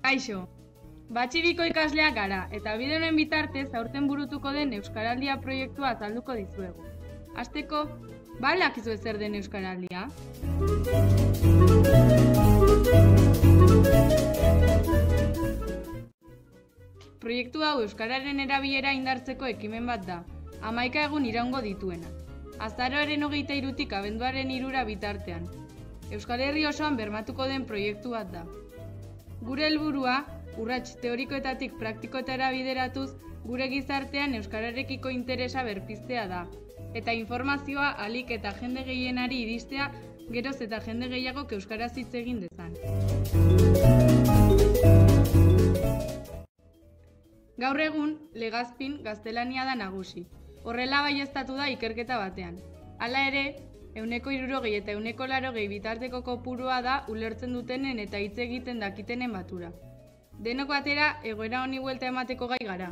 Kaixo, batxibiko ikasleak gara eta bide honen bitartez aurten burutuko den Euskaraldia proiektua azalduko dizuegu. Hasteko, ba dakizue zer den Euskaraldia? Proiektu hau euskararen erabilera indartzeko ekimen bat da, 11 egun iraungo dituena. Azaroaren 23tik abenduaren 3 bitartean. Euskal Herri osoan bermatuko den proiektu bat da. Gure helburua, urrats teorikoetatik praktikoetara bideratuz, gure gizartean euskararekiko interesa berpiztea da, eta informazioa ahalik eta jende gehienari iristea, geroz eta jende gehiagok euskaraz hitz egin dezan. Gaur egun, Legazpin gaztelania da nagusi. Horrela baieztatu da ikerketa batean. Hala ere, 60% eta 80% bitarteko kopurua da ulertzen dutenen eta hitz egiten dakitenen batura. Denok batera, egoera honi buelta emateko gai gara.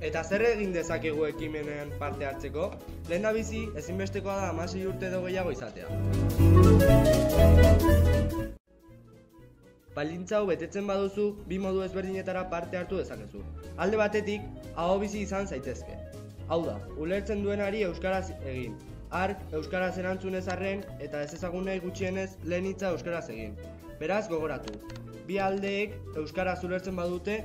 Eta zer egin dezakegu ekimenean parte hartzeko? Lehendabizi, ezinbestekoa da 16 urte edo gehiago izatea. Baldintza hau betetzen baduzu, bi modu ezberdinetara parte hartu dezakezu. Alde batetik, ahobizi izan zaitezke. Hau da, ulertzen duenari euskaraz egin. Hark euskaraz erantzun ezarren eta ez ezagun nahi gutxienez lehen hitza euskaraz egin. Beraz, gogoratu. Bi aldeek euskaraz ulertzen badute,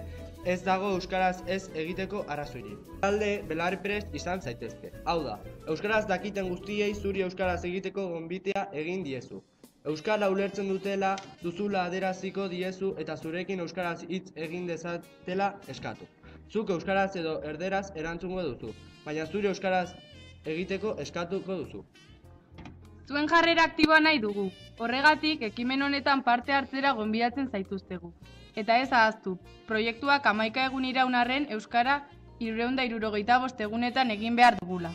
ez dago euskaraz ez egiteko arrazoirik. Alde belarriprest izan zaitezke. Hau da, euskaraz dakiten guztiei zuri euskaraz egiteko gonbitea egin diezu. Euskara ulertzen dutela duzula aderaziko diezu eta zurekin euskaraz hitz egin dezatela eskatu. Zuk euskaraz edo erderaz erantzungo duzu, baina zuri euskaraz egiteko eskatuko duzu. Zuen jarrera aktiboa nahi dugu. Horregatik, ekimen honetan parte hartzera gonbidatzen zaituztegu. Eta ez ahaztu, proiektuak 11 egun iraun arren euskara 365 egunetan egin behar dugula.